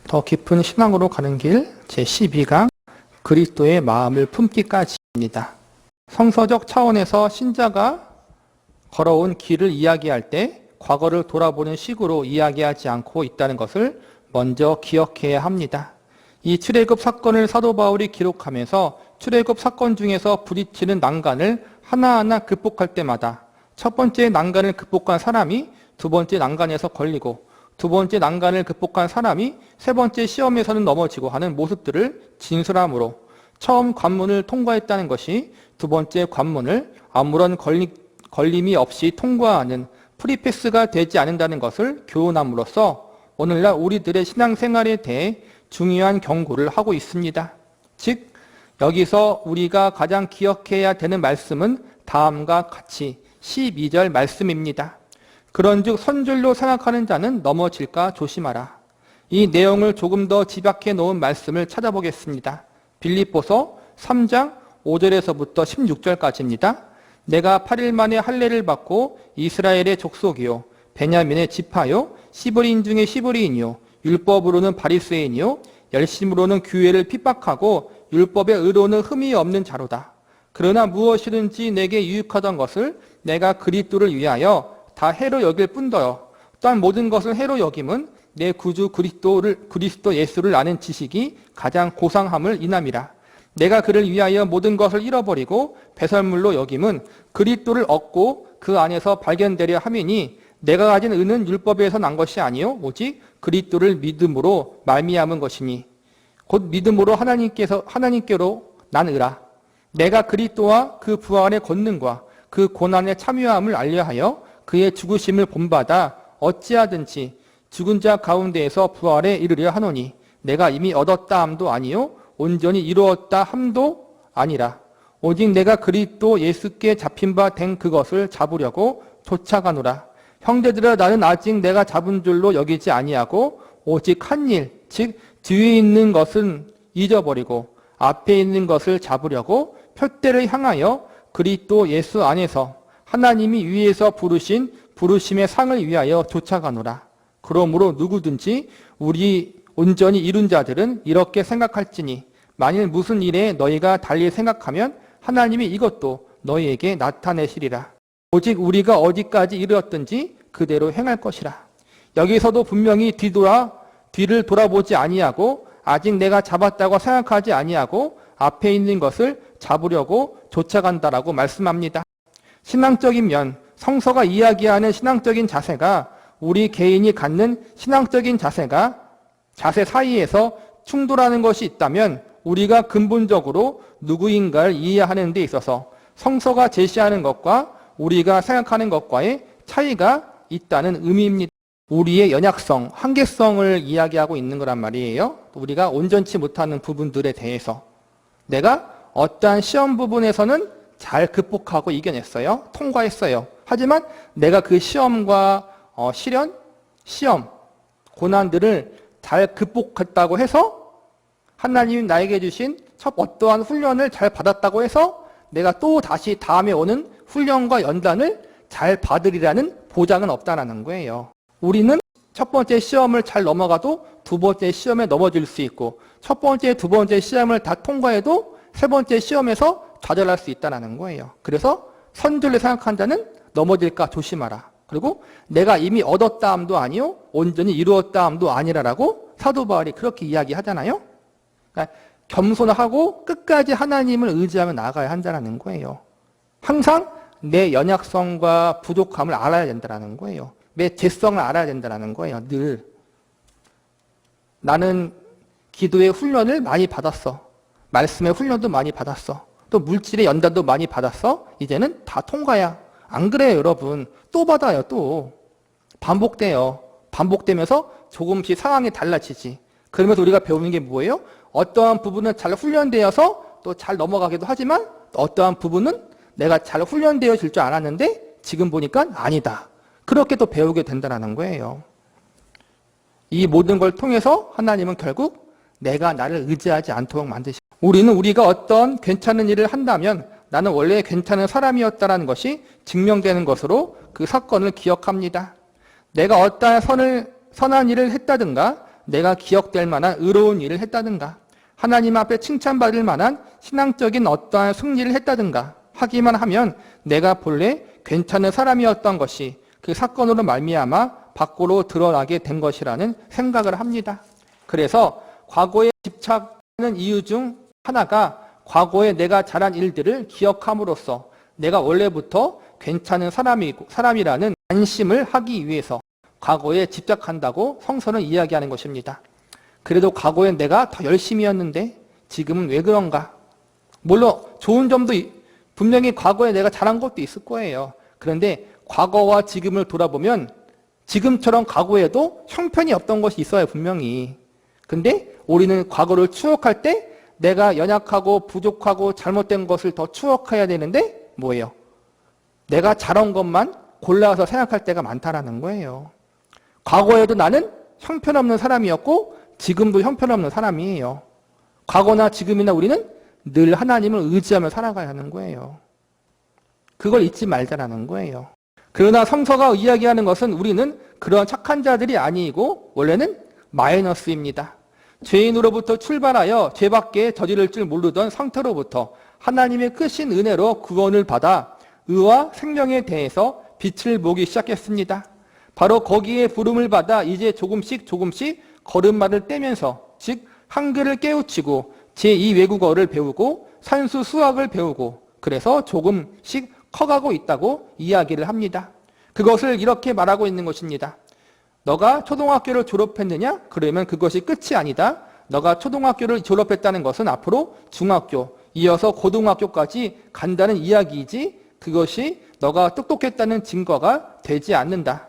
더 깊은 신앙으로 가는 길 제12강 그리스도의 마음을 품기까지입니다. 성서적 차원에서 신자가 걸어온 길을 이야기할 때 과거를 돌아보는 식으로 이야기하지 않고 있다는 것을 먼저 기억해야 합니다. 이 출애굽 사건을 사도 바울이 기록하면서 출애굽 사건 중에서 부딪히는 난간을 하나하나 극복할 때마다 첫 번째 난간을 극복한 사람이 두 번째 난간에서 걸리고 두 번째 난간을 극복한 사람이 세 번째 시험에서는 넘어지고 하는 모습들을 진술함으로 처음 관문을 통과했다는 것이 두 번째 관문을 아무런 걸림이 없이 통과하는 프리패스가 되지 않는다는 것을 교훈함으로써 오늘날 우리들의 신앙생활에 대해 중요한 경고를 하고 있습니다. 즉 여기서 우리가 가장 기억해야 되는 말씀은 다음과 같이 12절 말씀입니다. 그런즉 선줄로 생각하는 자는 넘어질까 조심하라. 이 내용을 조금 더 집약해 놓은 말씀을 찾아보겠습니다. 빌립보서 3장 5절에서부터 16절까지입니다. 내가 8일 만에 할례를 받고 이스라엘의 족속이요 베냐민의 지파요 시브리인 중에 시브리인이요 율법으로는 바리새인이요 열심으로는 교회를 핍박하고 율법의 의로는 흠이 없는 자로다. 그러나 무엇이든지 내게 유익하던 것을 내가 그리스도를 위하여 다 해로 여길 뿐더러 또한 모든 것을 해로 여김은 내 구주 그리스도 예수를 아는 지식이 가장 고상함을 인함이라. 내가 그를 위하여 모든 것을 잃어버리고 배설물로 여김은 그리스도를 얻고 그 안에서 발견되려 함이니 내가 가진 의는 율법에서 난 것이 아니요 오직 그리스도를 믿음으로 말미암은 것이니 곧 믿음으로 하나님께로 난 의라. 내가 그리스도와 그 부활의 권능과 그 고난의 참여함을 알려하여 그의 죽으심을 본받아 어찌하든지 죽은 자 가운데에서 부활에 이르려 하노니 내가 이미 얻었다 함도 아니요 온전히 이루었다 함도 아니라 오직 내가 그리스도 예수께 잡힌 바 된 그것을 잡으려고 쫓아가노라. 형제들아 나는 아직 내가 잡은 줄로 여기지 아니하고 오직 한 일 즉 뒤에 있는 것은 잊어버리고 앞에 있는 것을 잡으려고 표대를 향하여 그리스도 예수 안에서 하나님이 위에서 부르신 부르심의 상을 위하여 쫓아가노라. 그러므로 누구든지 우리 온전히 이룬 자들은 이렇게 생각할지니 만일 무슨 일에 너희가 달리 생각하면 하나님이 이것도 너희에게 나타내시리라. 오직 우리가 어디까지 이르렀든지 그대로 행할 것이라. 여기서도 분명히 뒤를 돌아보지 아니하고 아직 내가 잡았다고 생각하지 아니하고 앞에 있는 것을 잡으려고 쫓아간다라고 말씀합니다. 신앙적인 면, 성서가 이야기하는 신앙적인 자세가 우리 개인이 갖는 신앙적인 자세 사이에서 충돌하는 것이 있다면 우리가 근본적으로 누구인가를 이해하는 데 있어서 성서가 제시하는 것과 우리가 생각하는 것과의 차이가 있다는 의미입니다. 우리의 연약성, 한계성을 이야기하고 있는 거란 말이에요. 우리가 온전치 못하는 부분들에 대해서 내가 어떠한 시험 부분에서는 잘 극복하고 이겨냈어요. 통과했어요. 하지만 내가 그 시험과 시험, 고난들을 잘 극복했다고 해서 하나님이 나에게 주신 어떠한 훈련을 잘 받았다고 해서 내가 또 다시 다음에 오는 훈련과 연단을 잘 받으리라는 보장은 없다는 거예요. 우리는 첫 번째 시험을 잘 넘어가도 두 번째 시험에 넘어질 수 있고 첫 번째, 두 번째 시험을 다 통과해도 세 번째 시험에서 좌절할 수 있다는 거예요. 그래서 선줄로 생각한 자는 넘어질까 조심하라. 그리고 내가 이미 얻었다 함도 아니요 온전히 이루었다 함도 아니라라고 사도 바울이 그렇게 이야기하잖아요. 그러니까 겸손하고 끝까지 하나님을 의지하며 나아가야 한다는 거예요. 항상 내 연약성과 부족함을 알아야 된다는 거예요. 내 죄성을 알아야 된다는 거예요. 늘 나는 기도의 훈련을 많이 받았어. 말씀의 훈련도 많이 받았어. 또 물질의 연단도 많이 받았어. 이제는 다 통과야. 안 그래요, 여러분? 또 받아요, 또. 반복돼요. 반복되면서 조금씩 상황이 달라지지. 그러면서 우리가 배우는 게 뭐예요? 어떠한 부분은 잘 훈련되어서 또 잘 넘어가기도 하지만 어떠한 부분은 내가 잘 훈련되어질 줄 알았는데 지금 보니까 아니다. 그렇게 또 배우게 된다는 거예요. 이 모든 걸 통해서 하나님은 결국 내가 나를 의지하지 않도록 만드시고 우리는 우리가 어떤 괜찮은 일을 한다면 나는 원래 괜찮은 사람이었다는 것이 증명되는 것으로 그 사건을 기억합니다. 내가 어떠한 선한 일을 했다든가 내가 기억될 만한 의로운 일을 했다든가 하나님 앞에 칭찬받을 만한 신앙적인 어떠한 승리를 했다든가 하기만 하면 내가 본래 괜찮은 사람이었던 것이 그 사건으로 말미암아 밖으로 드러나게 된 것이라는 생각을 합니다. 그래서 과거에 집착하는 이유 중 하나가 과거에 내가 잘한 일들을 기억함으로써 내가 원래부터 괜찮은 사람이라는 안심을 하기 위해서 과거에 집착한다고 성서는 이야기하는 것입니다. 그래도 과거엔 내가 더 열심히 했는데 지금은 왜 그런가? 물론 좋은 점도 분명히 과거에 내가 잘한 것도 있을 거예요. 그런데 과거와 지금을 돌아보면 지금처럼 과거에도 형편이 없던 것이 있어요, 분명히. 근데 우리는 과거를 추억할 때 내가 연약하고 부족하고 잘못된 것을 더 추억해야 되는데 뭐예요? 내가 잘한 것만 골라서 생각할 때가 많다라는 거예요. 과거에도 나는 형편없는 사람이었고 지금도 형편없는 사람이에요. 과거나 지금이나 우리는 늘 하나님을 의지하며 살아가야 하는 거예요. 그걸 잊지 말자라는 거예요. 그러나 성서가 이야기하는 것은 우리는 그런 착한 자들이 아니고 원래는 마이너스입니다. 죄인으로부터 출발하여 죄밖에 저지를 줄 모르던 상태로부터 하나님의 크신 은혜로 구원을 받아 의와 생명에 대해서 빛을 보기 시작했습니다. 바로 거기에 부름을 받아 이제 조금씩 걸음마를 떼면서 즉 한글을 깨우치고 제2외국어를 배우고 산수 수학을 배우고 그래서 조금씩 커가고 있다고 이야기를 합니다. 그것을 이렇게 말하고 있는 것입니다. 너가 초등학교를 졸업했느냐? 그러면 그것이 끝이 아니다. 너가 초등학교를 졸업했다는 것은 앞으로 중학교, 이어서 고등학교까지 간다는 이야기이지 그것이 너가 똑똑했다는 증거가 되지 않는다.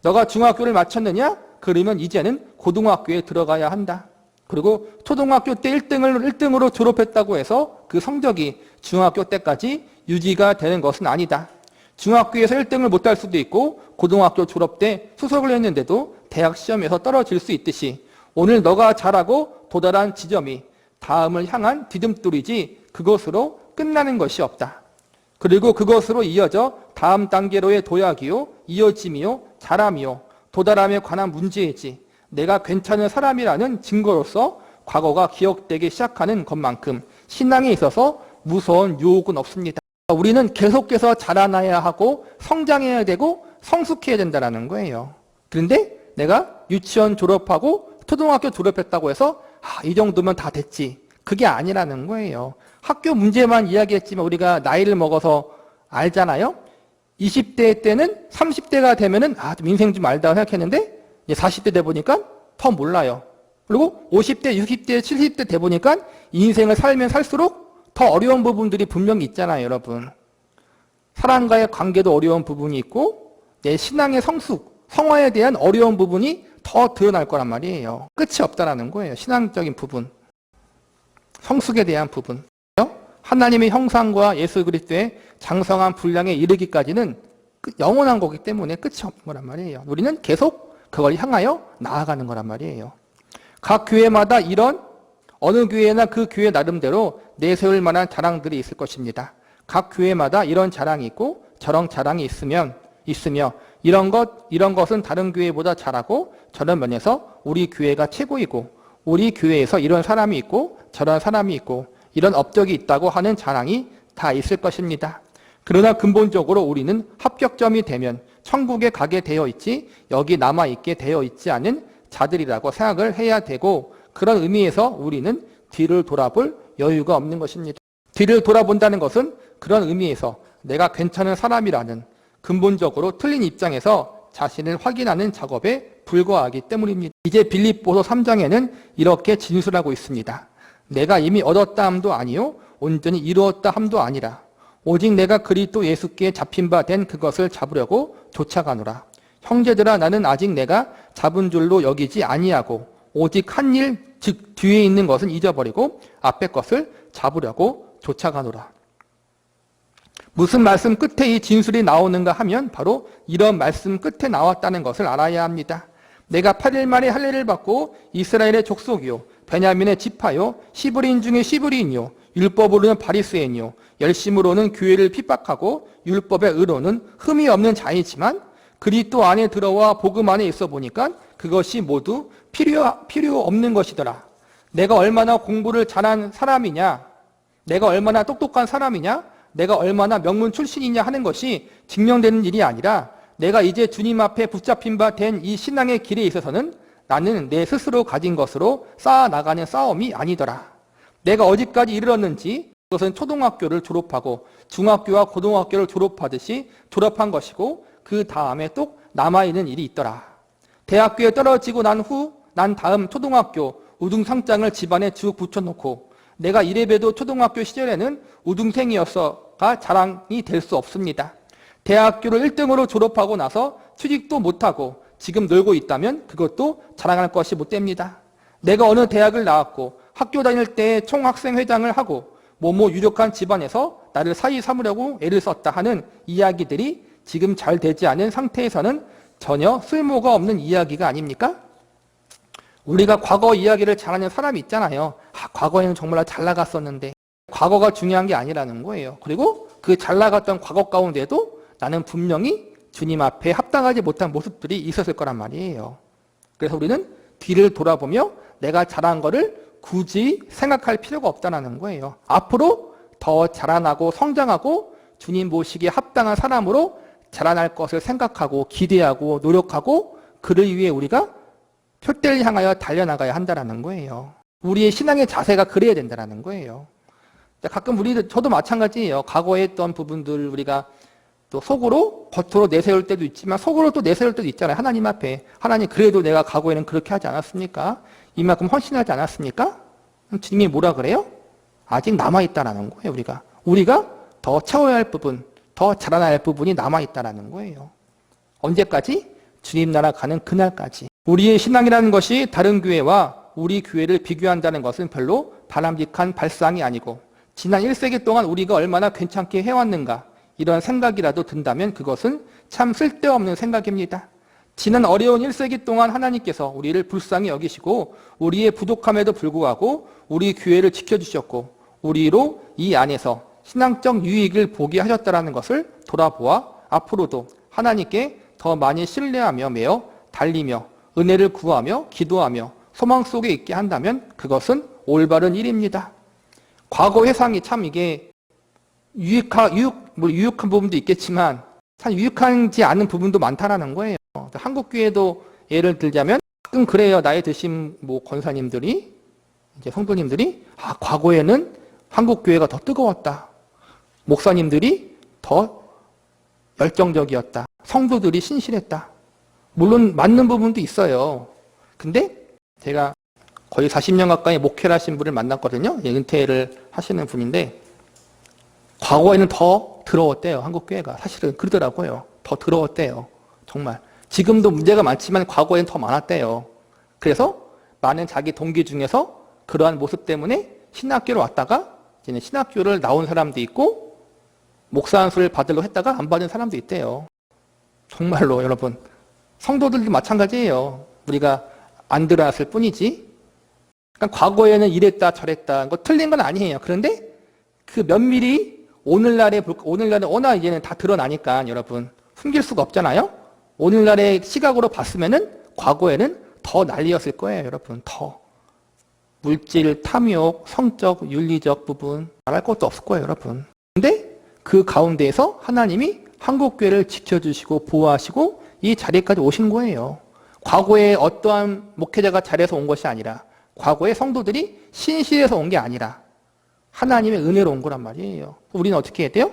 너가 중학교를 마쳤느냐? 그러면 이제는 고등학교에 들어가야 한다. 그리고 초등학교 때 1등으로 졸업했다고 해서 그 성적이 중학교 때까지 유지가 되는 것은 아니다. 중학교에서 1등을 못할 수도 있고 고등학교 졸업 때 수석을 했는데도 대학 시험에서 떨어질 수 있듯이 오늘 너가 잘하고 도달한 지점이 다음을 향한 디딤돌이지 그것으로 끝나는 것이 없다. 그리고 그것으로 이어져 다음 단계로의 도약이요, 이어짐이요, 자람이요, 도달함에 관한 문제이지 내가 괜찮은 사람이라는 증거로서 과거가 기억되기 시작하는 것만큼 신앙에 있어서 무서운 유혹은 없습니다. 우리는 계속해서 자라나야 하고 성장해야 되고 성숙해야 된다는 거예요. 그런데 내가 유치원 졸업하고 초등학교 졸업했다고 해서 이 정도면 다 됐지. 그게 아니라는 거예요. 학교 문제만 이야기했지만 우리가 나이를 먹어서 알잖아요. 20대 때는 30대가 되면은 좀 인생 좀 알다고 생각했는데 이제 40대 돼 보니까 더 몰라요. 그리고 50대, 60대, 70대 돼 보니까 인생을 살면 살수록 더 어려운 부분들이 분명히 있잖아요, 여러분. 사람과의 관계도 어려운 부분이 있고 내 신앙의 성화에 대한 어려운 부분이 더 드러날 거란 말이에요. 끝이 없다라는 거예요. 신앙적인 부분. 성숙에 대한 부분. 하나님의 형상과 예수 그리스도의 장성한 분량에 이르기까지는 영원한 거기 때문에 끝이 없는 거란 말이에요. 우리는 계속 그걸 향하여 나아가는 거란 말이에요. 각 교회마다 이런 어느 교회나 그 교회 나름대로 내세울 만한 자랑들이 있을 것입니다. 각 교회마다 이런 자랑이 있고 저런 자랑이 있으며 이런 것은 다른 교회보다 잘하고 저런 면에서 우리 교회가 최고이고 우리 교회에서 이런 사람이 있고 저런 사람이 있고 이런 업적이 있다고 하는 자랑이 다 있을 것입니다. 그러나 근본적으로 우리는 합격점이 되면 천국에 가게 되어 있지 여기 남아있게 되어 있지 않은 자들이라고 생각을 해야 되고 그런 의미에서 우리는 뒤를 돌아볼 여유가 없는 것입니다. 뒤를 돌아본다는 것은 그런 의미에서 내가 괜찮은 사람이라는 근본적으로 틀린 입장에서 자신을 확인하는 작업에 불과하기 때문입니다. 이제 빌립보서 3장에는 이렇게 진술하고 있습니다. 내가 이미 얻었다 함도 아니요 온전히 이루었다 함도 아니라 오직 내가 그리스도 예수께 잡힌 바 된 그것을 잡으려고 쫓아가노라. 형제들아 나는 아직 내가 잡은 줄로 여기지 아니하고 오직 한 일 즉 뒤에 있는 것은 잊어버리고 앞에 것을 잡으려고 쫓아가노라. 무슨 말씀 끝에 이 진술이 나오는가 하면 바로 이런 말씀 끝에 나왔다는 것을 알아야 합니다. 내가 8일 만에 할례를 받고 이스라엘의 족속이요 베냐민의 지파요 시브리인 중에 시브리인이요 율법으로는 바리새인이요 열심으로는 교회를 핍박하고 율법의 의로는 흠이 없는 자이지만 그리스도 안에 들어와 복음 안에 있어 보니까 그것이 모두 필요 없는 것이더라. 내가 얼마나 공부를 잘한 사람이냐, 내가 얼마나 똑똑한 사람이냐, 내가 얼마나 명문 출신이냐 하는 것이 증명되는 일이 아니라 내가 이제 주님 앞에 붙잡힌 바 된 이 신앙의 길에 있어서는 나는 내 스스로 가진 것으로 쌓아나가는 싸움이 아니더라. 내가 어디까지 이르렀는지 그것은 초등학교를 졸업하고 중학교와 고등학교를 졸업하듯이 졸업한 것이고 그 다음에 또 남아있는 일이 있더라. 대학교에 떨어지고 난 다음 초등학교 우등상장을 집안에 쭉 붙여놓고 내가 이래봬도 초등학교 시절에는 우등생이었어가 자랑이 될 수 없습니다. 대학교를 1등으로 졸업하고 나서 취직도 못하고 지금 놀고 있다면 그것도 자랑할 것이 못됩니다. 내가 어느 대학을 나왔고 학교 다닐 때 총학생회장을 하고 뭐뭐 유력한 집안에서 나를 사위 삼으려고 애를 썼다 하는 이야기들이 지금 잘 되지 않은 상태에서는 전혀 쓸모가 없는 이야기가 아닙니까? 우리가 과거 이야기를 잘하는 사람이 있잖아요. 과거에는 정말 잘 나갔었는데 과거가 중요한 게 아니라는 거예요. 그리고 그 잘 나갔던 과거 가운데도 나는 분명히 주님 앞에 합당하지 못한 모습들이 있었을 거란 말이에요. 그래서 우리는 뒤를 돌아보며 내가 잘한 거를 굳이 생각할 필요가 없다는 거예요. 앞으로 더 자라나고 성장하고 주님 모시기에 합당한 사람으로 자라날 것을 생각하고 기대하고 노력하고 그를 위해 우리가 표대를 향하여 달려나가야 한다는 거예요. 우리의 신앙의 자세가 그래야 된다는 거예요. 가끔 저도 마찬가지예요. 과거에 했던 부분들 우리가 또 속으로 겉으로 내세울 때도 있지만 속으로 또 내세울 때도 있잖아요. 하나님 앞에. 하나님 그래도 내가 과거에는 그렇게 하지 않았습니까? 이만큼 헌신하지 않았습니까? 주님이 뭐라 그래요? 아직 남아있다라는 거예요. 우리가 더 채워야 할 부분, 더 자라나야 할 부분이 남아있다라는 거예요. 언제까지? 주님 나라 가는 그날까지. 우리의 신앙이라는 것이 다른 교회와 우리 교회를 비교한다는 것은 별로 바람직한 발상이 아니고 지난 1세기 동안 우리가 얼마나 괜찮게 해왔는가 이런 생각이라도 든다면 그것은 참 쓸데없는 생각입니다. 지난 어려운 1세기 동안 하나님께서 우리를 불쌍히 여기시고 우리의 부족함에도 불구하고 우리 교회를 지켜주셨고 우리로 이 안에서 신앙적 유익을 보게 하셨다는 것을 돌아보아 앞으로도 하나님께 더 많이 신뢰하며 매어 달리며 은혜를 구하며 기도하며 소망 속에 있게 한다면 그것은 올바른 일입니다. 과거 회상이 참 이게 유익한 부분도 있겠지만 참 유익하지 않은 부분도 많다라는 거예요. 한국교회도 예를 들자면 가끔 그래요. 나이 드신 권사님들이 이제 성도님들이 과거에는 한국교회가 더 뜨거웠다. 목사님들이 더 열정적이었다. 성도들이 신실했다. 물론 맞는 부분도 있어요. 근데 제가 거의 40년 가까이 목회를 하신 분을 만났거든요. 은퇴를 하시는 분인데 과거에는 더 더러웠대요. 한국교회가. 사실은 그러더라고요. 더 더러웠대요. 정말. 지금도 문제가 많지만 과거에는 더 많았대요. 그래서 많은 자기 동기 중에서 그러한 모습 때문에 신학교를 왔다가 이제는 신학교를 나온 사람도 있고 목사 안수를 받으려고 했다가 안 받은 사람도 있대요. 정말로 여러분. 성도들도 마찬가지예요. 우리가 안 드러났을 뿐이지. 그러니까 과거에는 이랬다 저랬다. 그거 틀린 건 아니에요. 그런데 그 면밀히 오늘날에 워낙 이제는 다 드러나니까 여러분 숨길 수가 없잖아요. 오늘날의 시각으로 봤으면은 과거에는 더 난리였을 거예요. 여러분 더 물질, 탐욕, 성적, 윤리적 부분 말할 것도 없을 거예요. 여러분. 근데 그 가운데에서 하나님이 한국교회를 지켜주시고 보호하시고 이 자리까지 오신 거예요. 과거에 어떠한 목회자가 잘해서 온 것이 아니라 과거에 성도들이 신실해서 온 게 아니라 하나님의 은혜로 온 거란 말이에요. 우리는 어떻게 해야 돼요?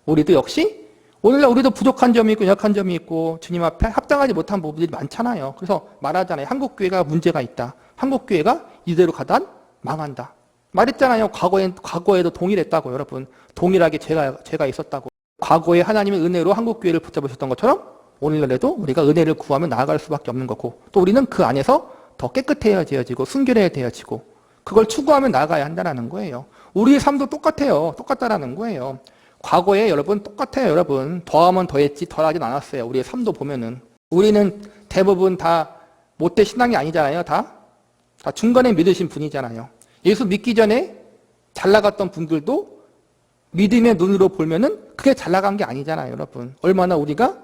우리도 역시 오늘날 우리도 부족한 점이 있고 약한 점이 있고 주님 앞에 합당하지 못한 부분들이 많잖아요. 그래서 말하잖아요. 한국교회가 문제가 있다. 한국교회가 이대로 가다 망한다. 말했잖아요. 과거에도 동일했다고 여러분. 동일하게 죄가 있었다고. 과거에 하나님의 은혜로 한국교회를 붙잡으셨던 것처럼 오늘날에도 우리가 은혜를 구하며 나아갈 수밖에 없는 거고 또 우리는 그 안에서 더 깨끗해져지고 순결해야 되어지고 그걸 추구하며 나아가야 한다는 거예요. 우리의 삶도 똑같아요. 똑같다라는 거예요. 과거에 여러분 똑같아요. 여러분 더하면 더했지 덜하진 않았어요. 우리의 삶도 보면은 우리는 대부분 다 못된 신앙이 아니잖아요. 다 중간에 믿으신 분이잖아요. 예수 믿기 전에 잘 나갔던 분들도 믿음의 눈으로 보면은 그게 잘 나간 게 아니잖아요. 여러분 얼마나 우리가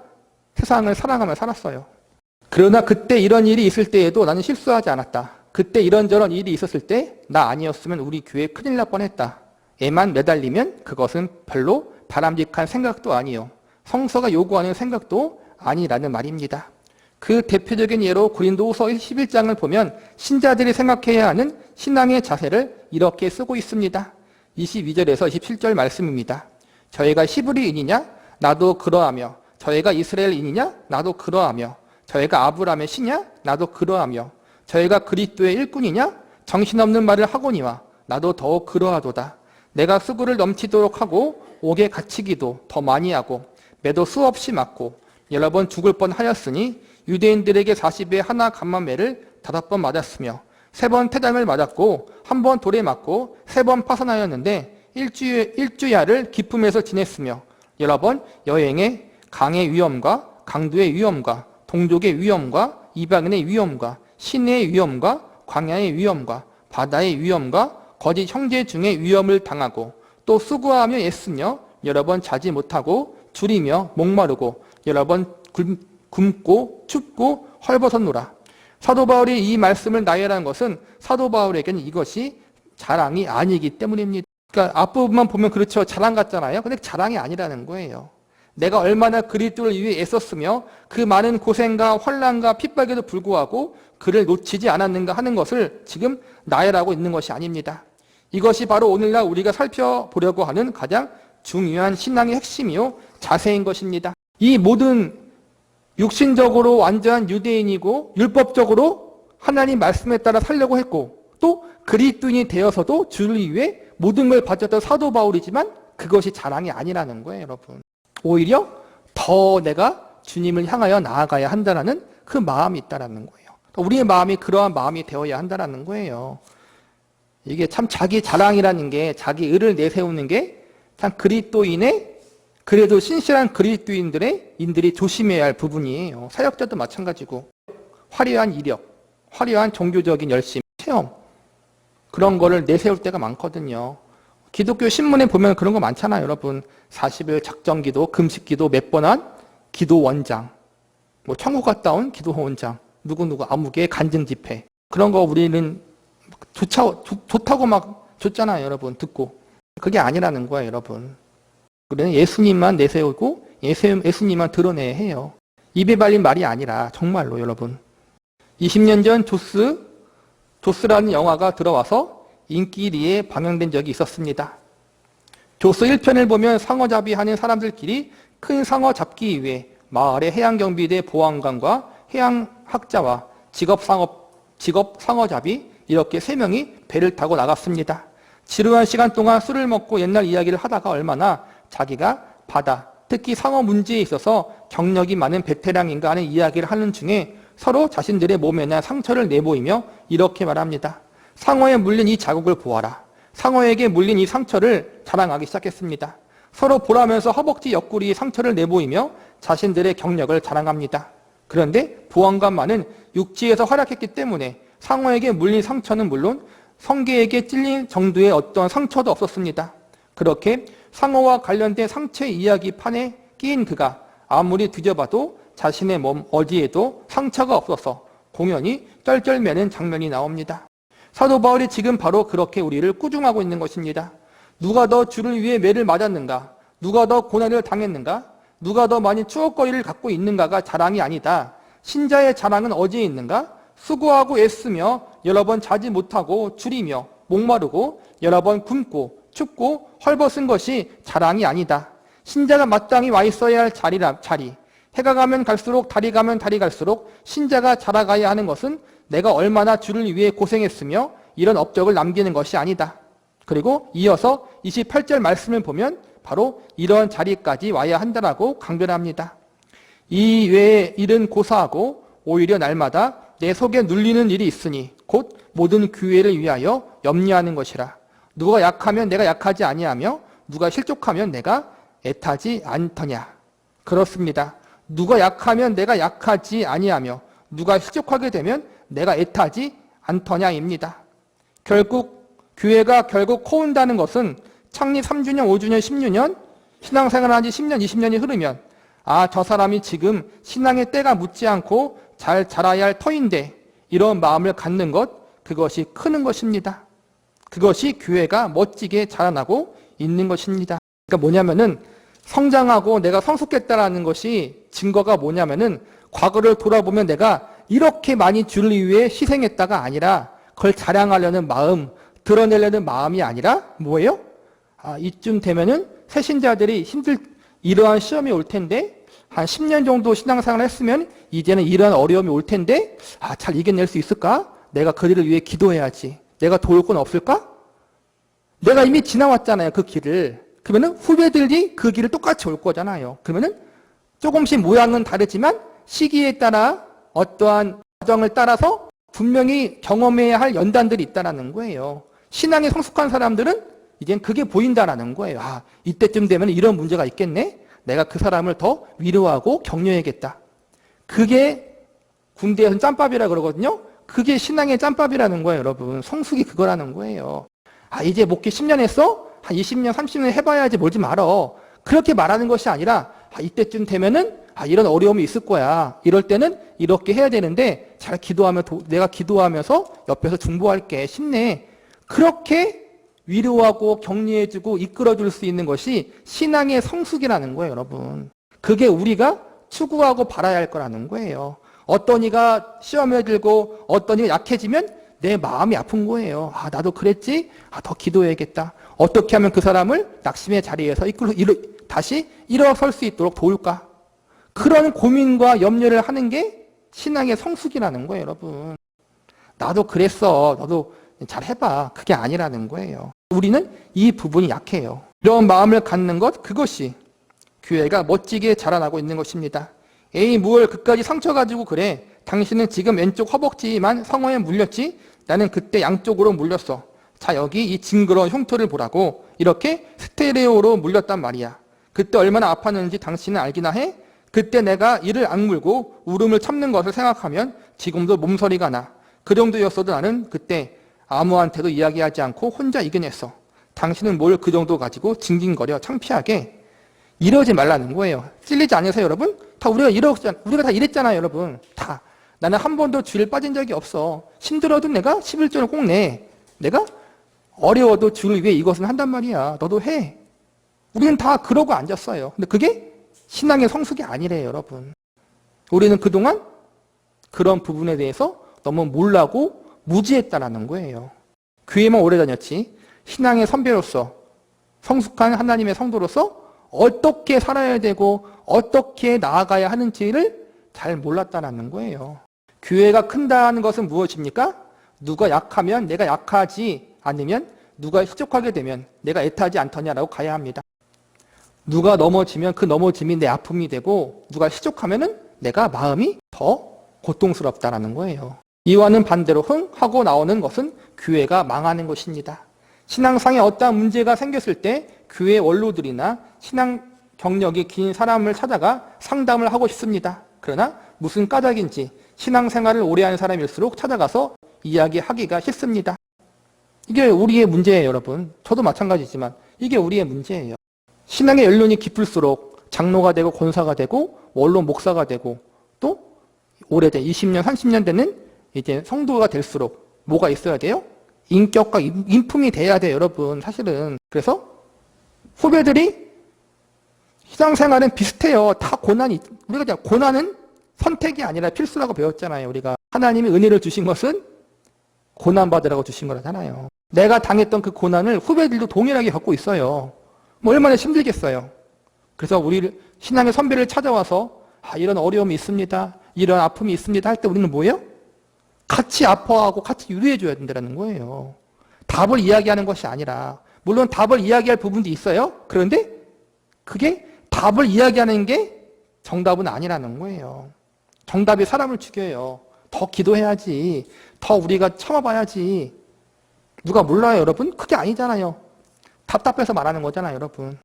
세상을 사랑하며 살았어요. 그러나 그때 이런 일이 있을 때에도 나는 실수하지 않았다. 그때 이런저런 일이 있었을 때 나 아니었으면 우리 교회 큰일 날 뻔했다. 에만 매달리면 그것은 별로 바람직한 생각도 아니요. 성서가 요구하는 생각도 아니라는 말입니다. 그 대표적인 예로 고린도후서 11장을 보면 신자들이 생각해야 하는 신앙의 자세를 이렇게 쓰고 있습니다. 22절에서 27절 말씀입니다. 저희가 히브리인이냐? 나도 그러하며 저희가 이스라엘인이냐? 나도 그러하며 저희가 아브라함의 씨냐? 나도 그러하며 저희가 그리스도의 일꾼이냐? 정신없는 말을 하거니와 나도 더욱 그러하도다. 내가 수고를 넘치도록 하고 옥에 갇히기도 더 많이 하고 매도 수없이 맞고 여러 번 죽을 뻔하였으니 유대인들에게 40에 하나 감만매를 5번 맞았으며 3번 태담을 맞았고 1번 돌에 맞고 3번 파선하였는데 일주야를 기쁨에서 지냈으며 여러 번 여행에 강의 위험과 강도의 위험과 동족의 위험과 이방인의 위험과 시내의 위험과 광야의 위험과 바다의 위험과 거짓 형제 중에 위험을 당하고 또 수고하며 애쓰며 여러 번 자지 못하고 줄이며 목마르고 여러 번 굶고 춥고 헐벗었노라. 사도 바울이 이 말씀을 나열한 것은 사도 바울에게는 이것이 자랑이 아니기 때문입니다. 그러니까 앞부분만 보면 그렇죠. 자랑 같잖아요. 근데 자랑이 아니라는 거예요. 내가 얼마나 그리스도를 위해 애썼으며 그 많은 고생과 환난과 핍박에도 불구하고 그를 놓치지 않았는가 하는 것을 지금 나열하고 있는 것이 아닙니다. 이것이 바로 오늘날 우리가 살펴보려고 하는 가장 중요한 신앙의 핵심이요 자세인 것입니다. 이 모든 육신적으로 완전한 유대인이고 율법적으로 하나님 말씀에 따라 살려고 했고 또 그리스도인이 되어서도 주를 위해 모든 걸 바쳤던 사도 바울이지만 그것이 자랑이 아니라는 거예요, 여러분. 오히려 더 내가 주님을 향하여 나아가야 한다는 그 마음이 있다는 거예요. 우리의 마음이 그러한 마음이 되어야 한다는 거예요. 이게 참 자기 자랑이라는 게 자기 의를 내세우는 게 참 그리스도인의 그래도 신실한 그리스도인들이 조심해야 할 부분이에요. 사역자도 마찬가지고 화려한 이력, 화려한 종교적인 열심, 체험 그런 거를 내세울 때가 많거든요. 기독교 신문에 보면 그런 거 많잖아요, 여러분. 40일 작정기도, 금식기도 몇 번 한 기도 원장, 뭐 천국 갔다 온 기도 원장, 누구누구 아무개 간증 집회 그런 거 우리는 좋다고 막 줬잖아요, 여러분. 듣고 그게 아니라는 거예요, 여러분. 우리는 예수님만 내세우고 예수님만 드러내야 해요. 입에 발린 말이 아니라 정말로 여러분. 20년 전 조스라는 영화가 들어와서 인기리에 방영된 적이 있었습니다. 조스 1편을 보면 상어잡이 하는 사람들끼리 큰 상어 잡기 위해 마을의 해양경비대 보안관과 해양학자와 직업 상어잡이 이렇게 3명이 배를 타고 나갔습니다. 지루한 시간 동안 술을 먹고 옛날 이야기를 하다가 얼마나 자기가 바다, 특히 상어 문제에 있어서 경력이 많은 베테랑인가 하는 이야기를 하는 중에 서로 자신들의 몸에 난 상처를 내보이며 이렇게 말합니다. 상어에 물린 이 자국을 보아라. 상어에게 물린 이 상처를 자랑하기 시작했습니다. 서로 보라면서 허벅지 옆구리에 상처를 내보이며 자신들의 경력을 자랑합니다. 그런데 보안관만은 육지에서 활약했기 때문에 상어에게 물린 상처는 물론 성게에게 찔린 정도의 어떤 상처도 없었습니다. 그렇게 상어와 관련된 상처 이야기판에 끼인 그가 아무리 뒤져봐도 자신의 몸 어디에도 상처가 없어서 공연히 쩔쩔매는 장면이 나옵니다. 사도 바울이 지금 바로 그렇게 우리를 꾸중하고 있는 것입니다. 누가 더 주를 위해 매를 맞았는가? 누가 더 고난을 당했는가? 누가 더 많이 추억거리를 갖고 있는가가 자랑이 아니다. 신자의 자랑은 어디에 있는가? 수고하고 애쓰며 여러 번 자지 못하고 줄이며 목마르고 여러 번 굶고 춥고 헐벗은 것이 자랑이 아니다. 신자가 마땅히 와 있어야 할 자리. 해가 가면 갈수록 달이 가면 달이 갈수록 신자가 자라가야 하는 것은 내가 얼마나 주를 위해 고생했으며 이런 업적을 남기는 것이 아니다. 그리고 이어서 28절 말씀을 보면 바로 이런 자리까지 와야 한다라고 강변합니다. 이 외의 일은 고사하고 오히려 날마다 내 속에 눌리는 일이 있으니 곧 모든 교회를 위하여 염려하는 것이라. 누가 약하면 내가 약하지 아니하며 누가 실족하면 내가 애타지 않더냐. 그렇습니다. 누가 약하면 내가 약하지 아니하며 누가 실족하게 되면 내가 애타지 않더냐입니다. 교회가 결국 코운다는 것은 창립 3주년, 5주년, 10주년 신앙생활 한 지 10년, 20년이 흐르면 저 사람이 지금 신앙의 때가 묻지 않고 잘 자라야 할 터인데 이런 마음을 갖는 것, 그것이 크는 것입니다. 그것이 교회가 멋지게 자라나고 있는 것입니다. 그러니까 뭐냐면은 성장하고 내가 성숙했다라는 것이 증거가 뭐냐면은 과거를 돌아보면 내가 이렇게 많이 주를 위해 희생했다가 아니라 그걸 자랑하려는 마음, 드러내려는 마음이 아니라 뭐예요? 이쯤 되면은 새신자들이 이러한 시험이 올 텐데 한 10년 정도 신앙생활을 했으면 이제는 이러한 어려움이 올 텐데 잘 이겨낼 수 있을까? 내가 그들을 위해 기도해야지. 내가 도울 건 없을까? 내가 이미 지나왔잖아요, 그 길을. 그러면은 후배들이 그 길을 똑같이 올 거잖아요. 그러면은 조금씩 모양은 다르지만 시기에 따라 어떠한 과정을 따라서 분명히 경험해야 할 연단들이 있다는 거예요. 신앙에 성숙한 사람들은 이젠 그게 보인다라는 거예요. 이때쯤 되면 이런 문제가 있겠네? 내가 그 사람을 더 위로하고 격려해야겠다. 그게 군대에서는 짬밥이라 그러거든요. 그게 신앙의 짬밥이라는 거예요, 여러분. 성숙이 그거라는 거예요. 이제 목회 10년 했어? 한 20년, 30년 해봐야지 몰지 말어. 그렇게 말하는 것이 아니라 이때쯤 되면은 이런 어려움이 있을 거야. 이럴 때는 이렇게 해야 되는데 잘 기도하면 내가 기도하면서 옆에서 중보할게. 힘내. 그렇게 위로하고 격려해주고 이끌어줄 수 있는 것이 신앙의 성숙이라는 거예요, 여러분. 그게 우리가 추구하고 바라야 할 거라는 거예요. 어떤 이가 시험에 들고 어떤 이가 약해지면 내 마음이 아픈 거예요. 나도 그랬지? 더 기도해야겠다. 어떻게 하면 그 사람을 낙심의 자리에서 다시 일어설 수 있도록 도울까? 그런 고민과 염려를 하는 게 신앙의 성숙이라는 거예요, 여러분. 나도 그랬어. 너도 잘 해봐. 그게 아니라는 거예요. 우리는 이 부분이 약해요. 이런 마음을 갖는 것, 그것이 교회가 멋지게 자라나고 있는 것입니다. 에이, 뭘 그까지 상처 가지고 그래. 당신은 지금 왼쪽 허벅지만 성화에 물렸지? 나는 그때 양쪽으로 물렸어. 자, 여기 이 징그러운 흉터를 보라고. 이렇게 스테레오로 물렸단 말이야. 그때 얼마나 아팠는지 당신은 알기나 해? 그때 내가 이를 악물고 울음을 참는 것을 생각하면 지금도 몸서리가 나. 그 정도였어도 나는 그때 아무한테도 이야기하지 않고 혼자 이겨냈어. 당신은 뭘 그 정도 가지고 징징거려 창피하게. 이러지 말라는 거예요. 찔리지 않으세요, 여러분? 우리가 다 이랬잖아요, 여러분. 다. 나는 한 번도 주일 빠진 적이 없어. 힘들어도 내가 11조를 꼭 내. 내가 어려워도 주를 위해 이것은 한단 말이야. 너도 해. 우리는 다 그러고 앉았어요. 근데 그게 신앙의 성숙이 아니래요, 여러분. 우리는 그동안 그런 부분에 대해서 너무 몰라고 무지했다라는 거예요. 교회만 오래 다녔지 신앙의 선배로서 성숙한 하나님의 성도로서 어떻게 살아야 되고 어떻게 나아가야 하는지를 잘 몰랐다라는 거예요. 교회가 큰다는 것은 무엇입니까? 누가 약하면 내가 약하지 않으면 누가 실족하게 되면 내가 애타지 않더냐라고 가야 합니다. 누가 넘어지면 그 넘어짐이 내 아픔이 되고 누가 실족하면은 내가 마음이 더 고통스럽다라는 거예요. 이와는 반대로 하고 나오는 것은 교회가 망하는 것입니다. 신앙상에 어떠한 문제가 생겼을 때 교회 원로들이나 신앙 경력이 긴 사람을 찾아가 상담을 하고 싶습니다. 그러나 무슨 까닭인지 신앙생활을 오래 한 사람일수록 찾아가서 이야기하기가 싫습니다. 이게 우리의 문제예요, 여러분. 저도 마찬가지지만 이게 우리의 문제예요. 신앙의 연륜이 깊을수록 장로가 되고 권사가 되고 원로 목사가 되고 또 오래된 20년, 30년 되는 이제 성도가 될수록 뭐가 있어야 돼요? 인격과 인품이 돼야 돼요, 여러분. 사실은. 그래서 후배들이 신앙생활은 비슷해요. 다 우리가 고난은 선택이 아니라 필수라고 배웠잖아요. 우리가 하나님이 은혜를 주신 것은 고난받으라고 주신 거잖아요. 내가 당했던 그 고난을 후배들도 동일하게 겪고 있어요. 얼마나 힘들겠어요. 그래서 우리 신앙의 선배를 찾아와서 이런 어려움이 있습니다. 이런 아픔이 있습니다. 할 때 우리는 뭐예요? 같이 아파하고 같이 위로해 줘야 된다는 거예요. 답을 이야기하는 것이 아니라, 물론 답을 이야기할 부분도 있어요. 그런데 그게 답을 이야기하는 게 정답은 아니라는 거예요. 정답이 사람을 죽여요. 더 기도해야지. 더 우리가 참아봐야지. 누가 몰라요, 여러분? 그게 아니잖아요. 답답해서 말하는 거잖아요, 여러분.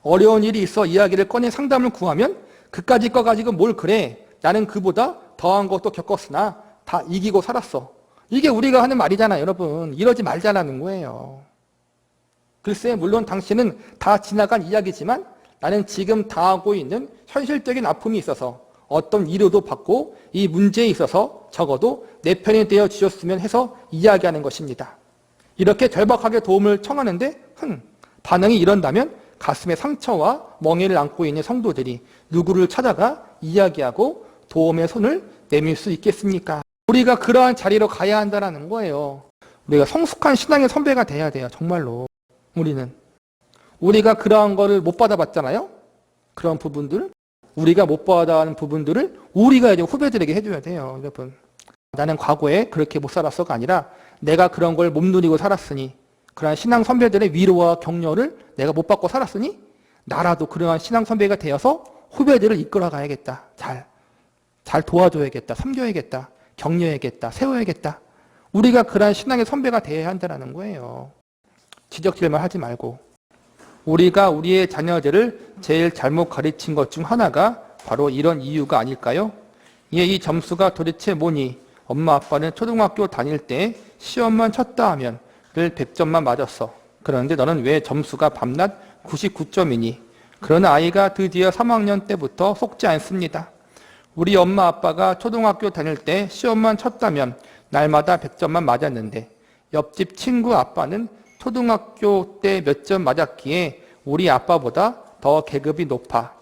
어려운 일이 있어 이야기를 꺼내 상담을 구하면 그까짓 거 가지고 뭘 그래. 나는 그보다 더한 것도 겪었으나 다 이기고 살았어. 이게 우리가 하는 말이잖아요, 여러분. 이러지 말자라는 거예요. 글쎄, 물론 당신은 다 지나간 이야기지만 나는 지금 당하고 있는 현실적인 아픔이 있어서 어떤 위로도 받고 이 문제에 있어서 적어도 내 편이 되어 주셨으면 해서 이야기하는 것입니다. 이렇게 절박하게 도움을 청하는데 반응이 이런다면 가슴에 상처와 멍해를 안고 있는 성도들이 누구를 찾아가 이야기하고 도움의 손을 내밀 수 있겠습니까? 우리가 그러한 자리로 가야 한다는 거예요. 우리가 성숙한 신앙의 선배가 돼야 돼요. 정말로. 우리가 그러한 거를 못 받아봤잖아요. 그런 부분들, 우리가 못 받아하는 부분들을 우리가 이제 후배들에게 해줘야 돼요. 여러분, 나는 과거에 그렇게 못 살았어가 아니라 내가 그런 걸 못 누리고 살았으니, 그러한 신앙 선배들의 위로와 격려를 내가 못 받고 살았으니 나라도 그러한 신앙 선배가 되어서 후배들을 이끌어 가야겠다. 잘 도와줘야겠다. 섬겨야겠다. 격려해야겠다. 세워야겠다. 우리가 그러한 신앙의 선배가 되어야 한다는 거예요. 지적질만 하지 말고. 우리가 우리의 자녀들을 제일 잘못 가르친 것 중 하나가 바로 이런 이유가 아닐까요? 이 점수가 도대체 뭐니? 엄마 아빠는 초등학교 다닐 때 시험만 쳤다 하면 늘 100점만 맞았어. 그런데 너는 왜 점수가 밤낮 99점이니? 그런 아이가 드디어 3학년 때부터 속지 않습니다. 우리 엄마 아빠가 초등학교 다닐 때 시험만 쳤다면 날마다 100점만 맞았는데 옆집 친구 아빠는 초등학교 때 몇 점 맞았기에 우리 아빠보다 더 계급이 높아.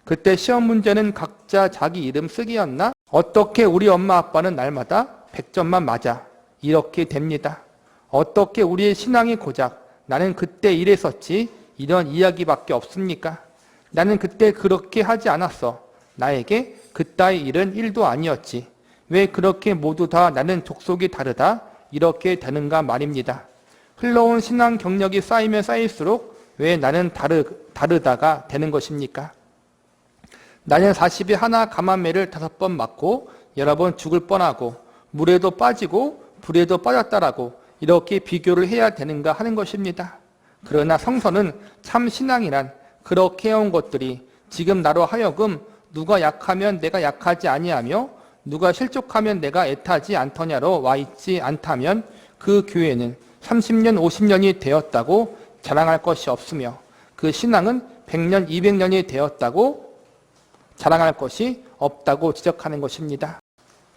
그때 시험 문제는 각자 자기 이름 쓰기였나? 어떻게 우리 엄마 아빠는 날마다 100점만 맞아? 이렇게 됩니다. 어떻게 우리의 신앙이 고작 나는 그때 이랬었지 이런 이야기밖에 없습니까? 나는 그때 그렇게 하지 않았어. 나에게 그따위 일은 1도 아니었지. 왜 그렇게 모두 다 나는 족속이 다르다 이렇게 되는가 말입니다. 흘러온 신앙 경력이 쌓이면 쌓일수록 왜 나는 다르다가 되는 것입니까? 나는 40에 하나 감한매를 5번 맞고 여러 번 죽을 뻔하고 물에도 빠지고 불에도 빠졌다라고 이렇게 비교를 해야 되는가 하는 것입니다. 그러나 성서는 참 신앙이란 그렇게 해온 것들이 지금 나로 하여금 누가 약하면 내가 약하지 아니하며 누가 실족하면 내가 애타지 않더냐로 와 있지 않다면 그 교회는 30년, 50년이 되었다고 자랑할 것이 없으며 그 신앙은 100년, 200년이 되었다고 자랑할 것이 없다고 지적하는 것입니다.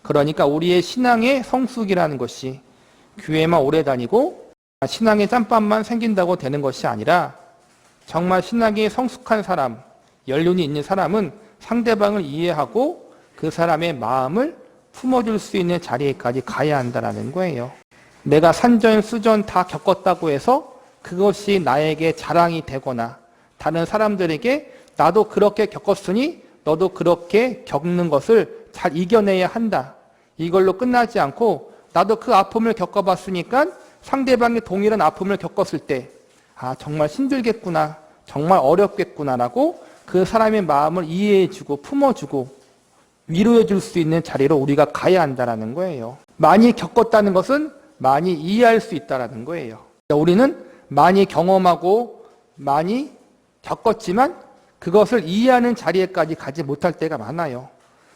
그러니까 우리의 신앙의 성숙이라는 것이 교회만 오래 다니고 신앙의 짬밥만 생긴다고 되는 것이 아니라 정말 신앙이 성숙한 사람, 연륜이 있는 사람은 상대방을 이해하고 그 사람의 마음을 품어줄 수 있는 자리에까지 가야 한다는 거예요. 내가 산전수전 다 겪었다고 해서 그것이 나에게 자랑이 되거나 다른 사람들에게 나도 그렇게 겪었으니 너도 그렇게 겪는 것을 잘 이겨내야 한다. 이걸로 끝나지 않고 나도 그 아픔을 겪어봤으니까 상대방이 동일한 아픔을 겪었을 때 정말 힘들겠구나. 정말 어렵겠구나라고 그 사람의 마음을 이해해주고 품어주고 위로해줄 수 있는 자리로 우리가 가야 한다는 거예요. 많이 겪었다는 것은 많이 이해할 수 있다는 거예요. 우리는 많이 경험하고 많이 겪었지만 그것을 이해하는 자리에까지 가지 못할 때가 많아요.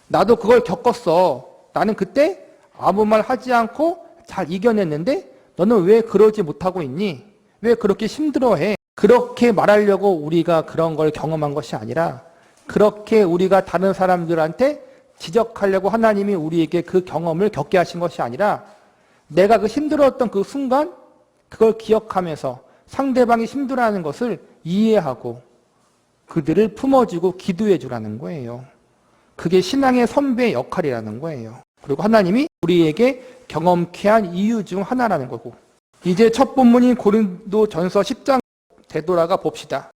나도 그걸 겪었어. 나는 그때 아무 말 하지 않고 잘 이겨냈는데 너는 왜 그러지 못하고 있니? 왜 그렇게 힘들어해? 그렇게 말하려고 우리가 그런 걸 경험한 것이 아니라 그렇게 우리가 다른 사람들한테 지적하려고 하나님이 우리에게 그 경험을 겪게 하신 것이 아니라 내가 그 힘들었던 그 순간 그걸 기억하면서 상대방이 힘들어하는 것을 이해하고 그들을 품어주고 기도해 주라는 거예요. 그게 신앙의 선배의 역할이라는 거예요. 그리고 하나님이 우리에게 경험케 한 이유 중 하나라는 거고. 이제 첫 본문인 고린도전서 10장 되돌아가 봅시다.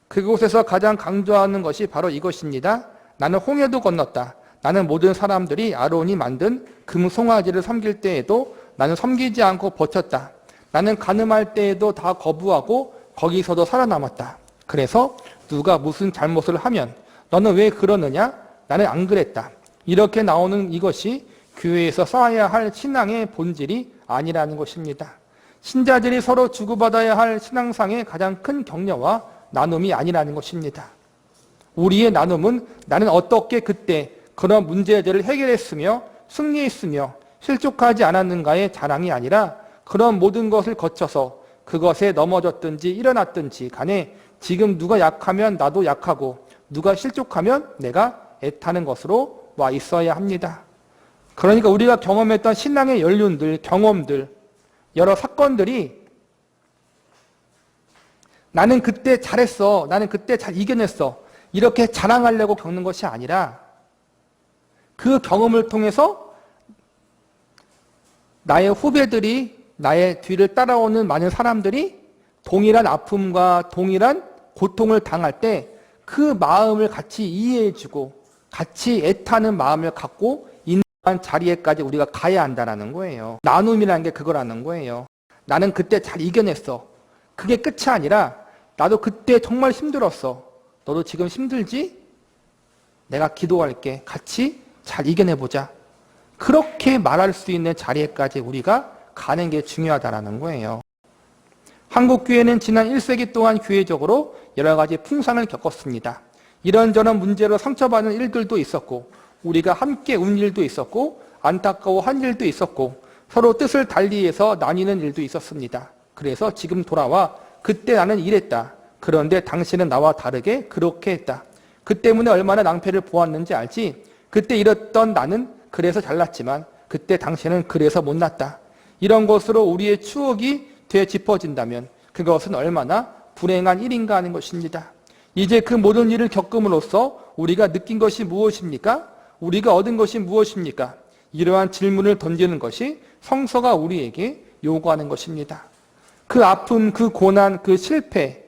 그곳에서 가장 강조하는 것이 바로 이것입니다. 나는 홍해도 건넜다. 나는 모든 사람들이 아론이 만든 금송아지를 섬길 때에도 나는 섬기지 않고 버텼다. 나는 간음할 때에도 다 거부하고 거기서도 살아남았다. 그래서 누가 무슨 잘못을 하면 너는 왜 그러느냐? 나는 안 그랬다. 이렇게 나오는 이것이 교회에서 쌓아야 할 신앙의 본질이 아니라는 것입니다. 신자들이 서로 주고받아야 할 신앙상의 가장 큰 격려와 나눔이 아니라는 것입니다. 우리의 나눔은 나는 어떻게 그때 그런 문제들을 해결했으며 승리했으며 실족하지 않았는가의 자랑이 아니라 그런 모든 것을 거쳐서 그것에 넘어졌든지 일어났든지 간에 지금 누가 약하면 나도 약하고 누가 실족하면 내가 애타는 것으로 와 있어야 합니다. 그러니까 우리가 경험했던 신앙의 연륜들, 경험들, 여러 사건들이 나는 그때 잘했어, 나는 그때 잘 이겨냈어, 이렇게 자랑하려고 겪는 것이 아니라 그 경험을 통해서 나의 후배들이, 나의 뒤를 따라오는 많은 사람들이 동일한 아픔과 동일한 고통을 당할 때 그 마음을 같이 이해해주고 같이 애타는 마음을 갖고 있는 자리에까지 우리가 가야 한다는 거예요. 나눔이라는 게 그거라는 거예요. 나는 그때 잘 이겨냈어. 그게 끝이 아니라 나도 그때 정말 힘들었어. 너도 지금 힘들지? 내가 기도할게. 같이 잘 이겨내보자. 그렇게 말할 수 있는 자리에까지 우리가 가는 게 중요하다는 거예요. 한국교회는 지난 1세기 동안 교회적으로 여러 가지 풍상을 겪었습니다. 이런저런 문제로 상처받는 일들도 있었고 우리가 함께 운 일도 있었고 안타까워한 일도 있었고 서로 뜻을 달리해서 나뉘는 일도 있었습니다. 그래서 지금 돌아와 그때 나는 이랬다. 그런데 당신은 나와 다르게 그렇게 했다. 그 때문에 얼마나 낭패를 보았는지 알지? 그때 이랬던 나는 그래서 잘났지만 그때 당신은 그래서 못났다. 이런 것으로 우리의 추억이 되짚어진다면 그것은 얼마나 불행한 일인가 하는 것입니다. 이제 그 모든 일을 겪음으로써 우리가 느낀 것이 무엇입니까? 우리가 얻은 것이 무엇입니까? 이러한 질문을 던지는 것이 성서가 우리에게 요구하는 것입니다. 그 아픔, 그 고난, 그 실패,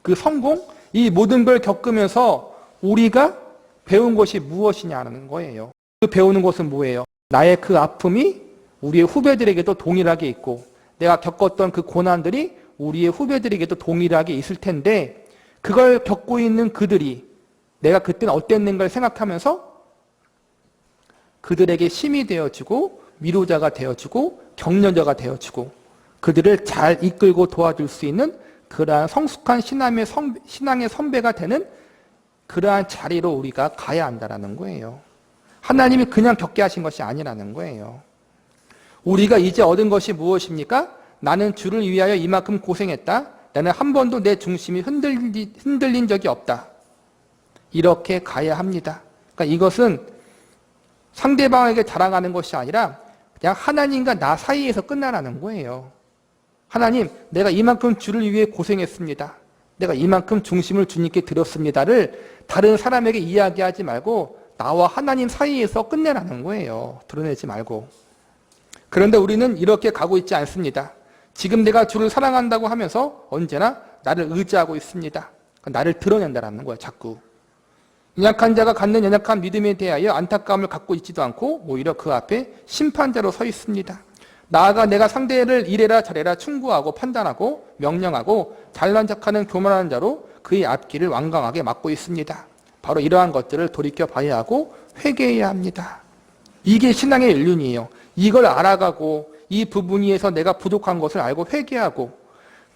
그 성공, 이 모든 걸 겪으면서 우리가 배운 것이 무엇이냐는 거예요. 그 배우는 것은 뭐예요? 나의 그 아픔이 우리의 후배들에게도 동일하게 있고 내가 겪었던 그 고난들이 우리의 후배들에게도 동일하게 있을 텐데 그걸 겪고 있는 그들이 내가 그때는 어땠는가를 생각하면서 그들에게 힘이 되어주고 위로자가 되어주고 격려자가 되어주고 그들을 잘 이끌고 도와줄 수 있는 그러한 성숙한 신앙의 선배가 되는 그러한 자리로 우리가 가야 한다는 거예요. 하나님이 그냥 겪게 하신 것이 아니라는 거예요. 우리가 이제 얻은 것이 무엇입니까? 나는 주를 위하여 이만큼 고생했다. 나는 한 번도 내 중심이 흔들린 적이 없다. 이렇게 가야 합니다. 그러니까 이것은 상대방에게 자랑하는 것이 아니라 그냥 하나님과 나 사이에서 끝나라는 거예요. 하나님, 내가 이만큼 주를 위해 고생했습니다. 내가 이만큼 중심을 주님께 드렸습니다를 다른 사람에게 이야기하지 말고 나와 하나님 사이에서 끝내라는 거예요. 드러내지 말고. 그런데 우리는 이렇게 가고 있지 않습니다. 지금 내가 주를 사랑한다고 하면서 언제나 나를 의지하고 있습니다. 나를 드러낸다는 거예요. 자꾸. 연약한 자가 갖는 연약한 믿음에 대하여 안타까움을 갖고 있지도 않고 오히려 그 앞에 심판자로 서 있습니다. 나아가 내가 상대를 이래라 저래라 충고하고 판단하고 명령하고 잘난 척하는 교만한 자로 그의 앞길을 완강하게 막고 있습니다. 바로 이러한 것들을 돌이켜봐야 하고 회개해야 합니다. 이게 신앙의 연륜이에요. 이걸 알아가고 이 부분에서 내가 부족한 것을 알고 회개하고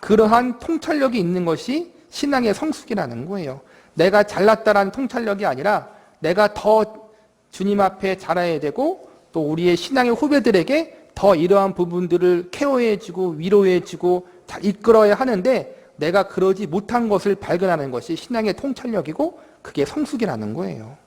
그러한 통찰력이 있는 것이 신앙의 성숙이라는 거예요. 내가 잘났다라는 통찰력이 아니라 내가 더 주님 앞에 자라야 되고 또 우리의 신앙의 후배들에게 더 이러한 부분들을 케어해주고 위로해주고 잘 이끌어야 하는데 내가 그러지 못한 것을 발견하는 것이 신앙의 통찰력이고 그게 성숙이라는 거예요.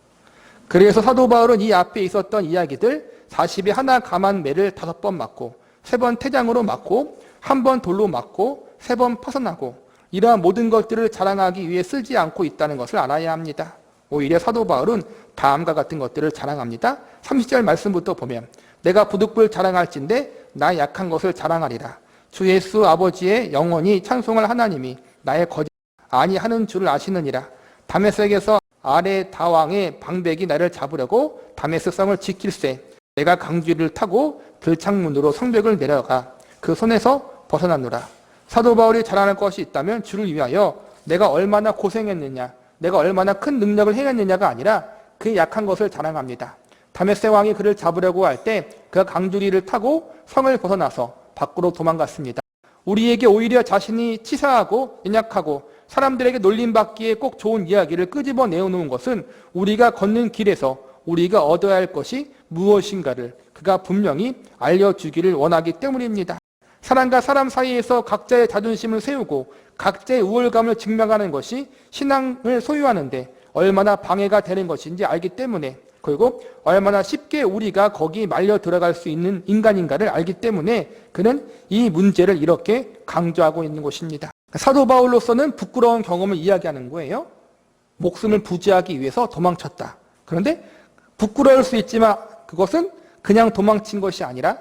그래서 사도 바울은 이 앞에 있었던 이야기들 40에 하나 감한 매를 5번 맞고 3번 태장으로 맞고 1번 돌로 맞고 3번 파선하고 이러한 모든 것들을 자랑하기 위해 쓰지 않고 있다는 것을 알아야 합니다. 오히려 사도 바울은 다음과 같은 것들을 자랑합니다. 30절 말씀부터 보면 내가 부득불 자랑할진대 나 약한 것을 자랑하리라. 주 예수 아버지의 영원히 찬송할 하나님이 나의 거짓 아니하는 줄을 아시느니라. 다메섹에서 아레 다왕의 방백이 나를 잡으려고 다메섹 성을 지킬세. 내가 강쥐를 타고 들창문으로 성벽을 내려가 그 손에서 벗어나노라. 사도 바울이 자랑할 것이 있다면 주를 위하여 내가 얼마나 고생했느냐, 내가 얼마나 큰 능력을 행했느냐가 아니라 그의 약한 것을 자랑합니다. 다메섹 왕이 그를 잡으려고 할 때 그가 강주리를 타고 성을 벗어나서 밖으로 도망갔습니다. 우리에게 오히려 자신이 치사하고 연약하고 사람들에게 놀림받기에 꼭 좋은 이야기를 끄집어 내어놓은 것은 우리가 걷는 길에서 우리가 얻어야 할 것이 무엇인가를 그가 분명히 알려주기를 원하기 때문입니다. 사람과 사람 사이에서 각자의 자존심을 세우고 각자의 우월감을 증명하는 것이 신앙을 소유하는데 얼마나 방해가 되는 것인지 알기 때문에 그리고 얼마나 쉽게 우리가 거기 말려 들어갈 수 있는 인간인가를 알기 때문에 그는 이 문제를 이렇게 강조하고 있는 것입니다. 사도 바울로서는 부끄러운 경험을 이야기하는 거예요. 목숨을 부지하기 위해서 도망쳤다. 그런데 부끄러울 수 있지만 그것은 그냥 도망친 것이 아니라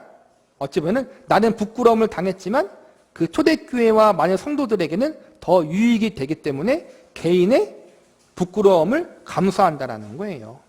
어찌 보면 나는 부끄러움을 당했지만 그 초대교회와 많은 성도들에게는 더 유익이 되기 때문에 개인의 부끄러움을 감수한다는 거예요.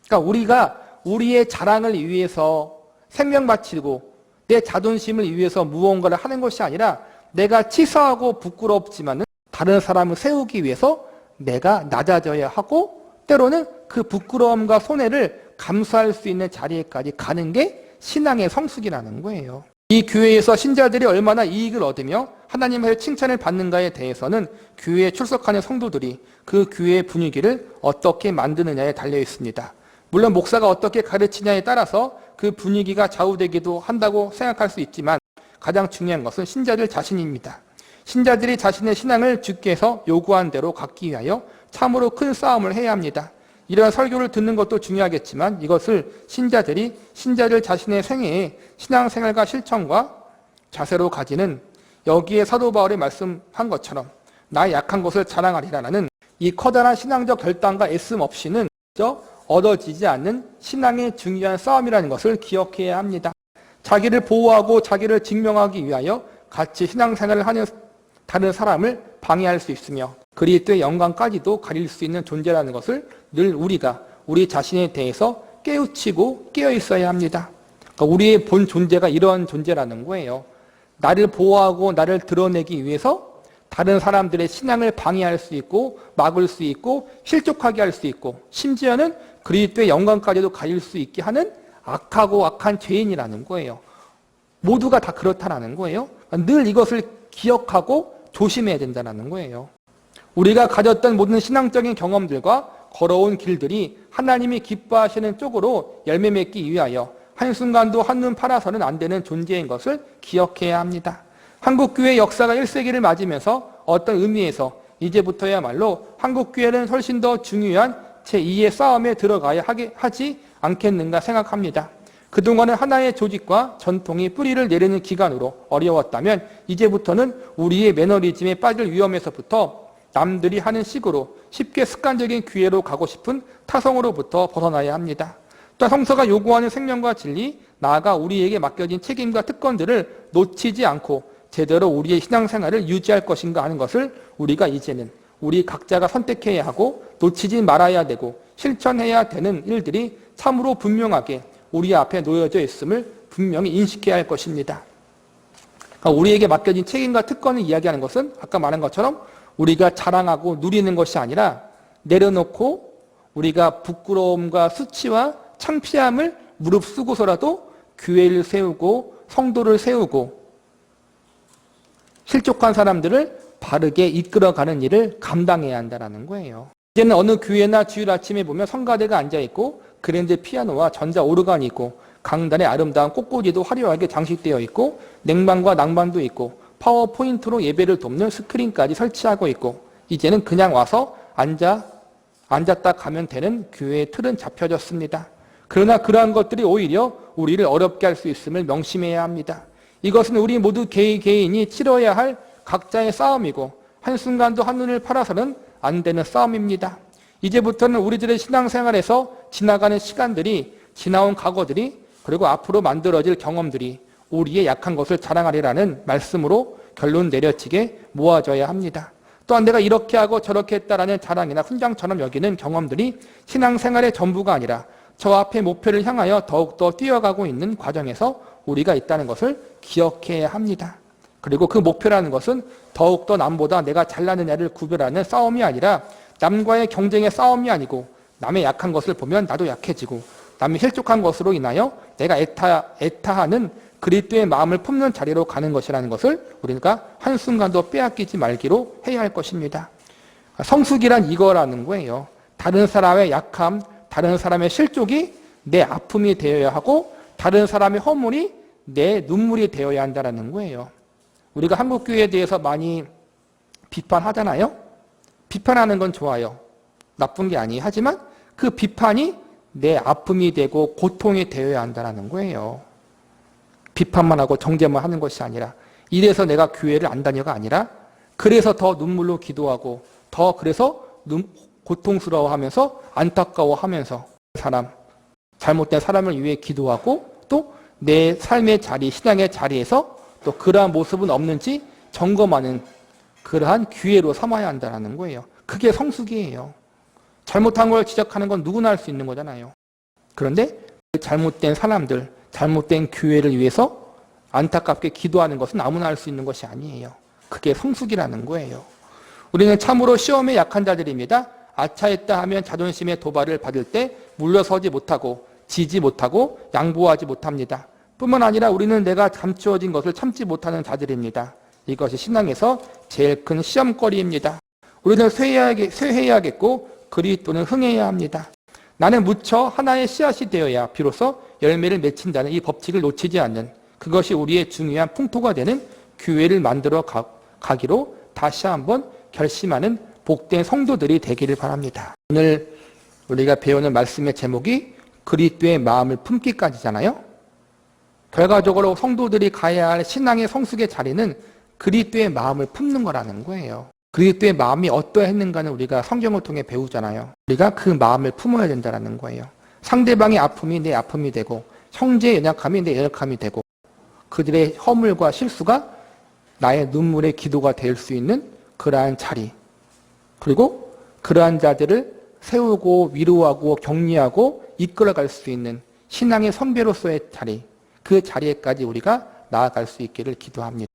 그러니까 우리가 우리의 자랑을 위해서 생명 바치고 내 자존심을 위해서 무언가를 하는 것이 아니라 내가 치사하고 부끄럽지만 다른 사람을 세우기 위해서 내가 낮아져야 하고 때로는 그 부끄러움과 손해를 감수할 수 있는 자리에까지 가는 게 신앙의 성숙이라는 거예요. 이 교회에서 신자들이 얼마나 이익을 얻으며 하나님의 칭찬을 받는가에 대해서는 교회에 출석하는 성도들이 그 교회의 분위기를 어떻게 만드느냐에 달려 있습니다. 물론 목사가 어떻게 가르치냐에 따라서 그 분위기가 좌우되기도 한다고 생각할 수 있지만 가장 중요한 것은 신자들 자신입니다. 신자들이 자신의 신앙을 주께서 요구한 대로 갖기 위하여 참으로 큰 싸움을 해야 합니다. 이러한 설교를 듣는 것도 중요하겠지만 이것을 신자들 자신의 생애에 신앙생활과 실천과 자세로 가지는 여기에 사도 바울이 말씀한 것처럼 나의 약한 것을 자랑하리라는 이 커다란 신앙적 결단과 애씀 없이는 얻어지지 않는 신앙의 중요한 싸움이라는 것을 기억해야 합니다. 자기를 보호하고 자기를 증명하기 위하여 같이 신앙생활을 하는 다른 사람을 방해할 수 있으며 그리스도의 영광까지도 가릴 수 있는 존재라는 것을 늘 우리가 우리 자신에 대해서 깨우치고 깨어 있어야 합니다. 그러니까 우리의 본 존재가 이러한 존재라는 거예요. 나를 보호하고 나를 드러내기 위해서 다른 사람들의 신앙을 방해할 수 있고 막을 수 있고 실족하게 할 수 있고 심지어는 그리스도의 영광까지도 가릴 수 있게 하는 악하고 악한 죄인이라는 거예요. 모두가 다 그렇다라는 거예요. 늘 이것을 기억하고 조심해야 된다는 거예요. 우리가 가졌던 모든 신앙적인 경험들과 걸어온 길들이 하나님이 기뻐하시는 쪽으로 열매 맺기 위하여 한순간도 한눈 팔아서는 안 되는 존재인 것을 기억해야 합니다. 한국교회 역사가 1세기를 맞으면서 어떤 의미에서 이제부터야말로 한국교회는 훨씬 더 중요한 제2의 싸움에 들어가야 하지 않겠는가 생각합니다. 그동안은 하나의 조직과 전통이 뿌리를 내리는 기간으로 어려웠다면 이제부터는 우리의 매너리즘에 빠질 위험에서부터 남들이 하는 식으로 쉽게 습관적인 기회로 가고 싶은 타성으로부터 벗어나야 합니다. 또한 성서가 요구하는 생명과 진리, 나아가 우리에게 맡겨진 책임과 특권들을 놓치지 않고 제대로 우리의 신앙생활을 유지할 것인가 하는 것을 우리가 이제는 우리 각자가 선택해야 하고 놓치지 말아야 되고 실천해야 되는 일들이 참으로 분명하게 우리 앞에 놓여져 있음을 분명히 인식해야 할 것입니다. 그러니까 우리에게 맡겨진 책임과 특권을 이야기하는 것은 아까 말한 것처럼 우리가 자랑하고 누리는 것이 아니라 내려놓고 우리가 부끄러움과 수치와 창피함을 무릅쓰고서라도 교회를 세우고 성도를 세우고 실족한 사람들을 바르게 이끌어가는 일을 감당해야 한다는 거예요. 이제는 어느 교회나 주일 아침에 보면 성가대가 앉아있고 그랜드 피아노와 전자 오르간이 있고 강단에 아름다운 꽃꽂이도 화려하게 장식되어 있고 냉방과 낭만도 있고 파워포인트로 예배를 돕는 스크린까지 설치하고 있고 이제는 그냥 와서 앉았다 가면 되는 교회의 틀은 잡혀졌습니다. 그러나 그러한 것들이 오히려 우리를 어렵게 할 수 있음을 명심해야 합니다. 이것은 우리 모두 개인이 치러야 할 각자의 싸움이고 한순간도 한눈을 팔아서는 안 되는 싸움입니다. 이제부터는 우리들의 신앙생활에서 지나가는 시간들이 지나온 과거들이 그리고 앞으로 만들어질 경험들이 우리의 약한 것을 자랑하리라는 말씀으로 결론 내려치게 모아져야 합니다. 또한 내가 이렇게 하고 저렇게 했다라는 자랑이나 훈장처럼 여기는 경험들이 신앙생활의 전부가 아니라 저 앞의 목표를 향하여 더욱더 뛰어가고 있는 과정에서 우리가 있다는 것을 기억해야 합니다. 그리고 그 목표라는 것은 더욱더 남보다 내가 잘나느냐를 구별하는 싸움이 아니라 남과의 경쟁의 싸움이 아니고 남의 약한 것을 보면 나도 약해지고 남이 실족한 것으로 인하여 내가 애타하는 그리스도의 마음을 품는 자리로 가는 것이라는 것을 우리가 한순간도 빼앗기지 말기로 해야 할 것입니다. 성숙이란 이거라는 거예요. 다른 사람의 약함, 다른 사람의 실족이 내 아픔이 되어야 하고 다른 사람의 허물이 내 눈물이 되어야 한다는 거예요. 우리가 한국교회에 대해서 많이 비판하잖아요. 비판하는 건 좋아요. 나쁜 게 아니에요. 하지만 그 비판이 내 아픔이 되고 고통이 되어야 한다는 거예요. 비판만 하고 정죄만 하는 것이 아니라, 이래서 내가 교회를 안 다녀가 아니라 그래서 더 눈물로 기도하고 더 그래서 고통스러워하면서 안타까워하면서 잘못된 사람을 위해 기도하고 또 내 삶의 자리, 신앙의 자리에서 또 그러한 모습은 없는지 점검하는 그러한 기회로 삼아야 한다는 거예요. 그게 성숙이에요. 잘못한 걸 지적하는 건 누구나 할 수 있는 거잖아요. 그런데 잘못된 사람들, 잘못된 교회를 위해서 안타깝게 기도하는 것은 아무나 할 수 있는 것이 아니에요. 그게 성숙이라는 거예요. 우리는 참으로 시험에 약한 자들입니다. 아차했다 하면 자존심의 도발을 받을 때 물러서지 못하고 지지 못하고 양보하지 못합니다. 뿐만 아니라 우리는 내가 감추어진 것을 참지 못하는 자들입니다. 이것이 신앙에서 제일 큰 시험거리입니다. 우리는 쇠해야겠고 그리스도는 흥해야 합니다. 나는 무쳐 하나의 씨앗이 되어야 비로소 열매를 맺힌다는 이 법칙을 놓치지 않는, 그것이 우리의 중요한 풍토가 되는 교회를 만들어 가기로 다시 한번 결심하는 복된 성도들이 되기를 바랍니다. 오늘 우리가 배우는 말씀의 제목이 그리스도의 마음을 품기까지잖아요. 결과적으로 성도들이 가야 할 신앙의 성숙의 자리는 그리스도의 마음을 품는 거라는 거예요. 그리스도의 마음이 어떠했는가는 우리가 성경을 통해 배우잖아요. 우리가 그 마음을 품어야 된다는 거예요. 상대방의 아픔이 내 아픔이 되고 형제의 연약함이 내 연약함이 되고 그들의 허물과 실수가 나의 눈물의 기도가 될 수 있는 그러한 자리, 그리고 그러한 자들을 세우고 위로하고 격려하고 이끌어갈 수 있는 신앙의 선배로서의 자리, 그 자리에까지 우리가 나아갈 수 있기를 기도합니다.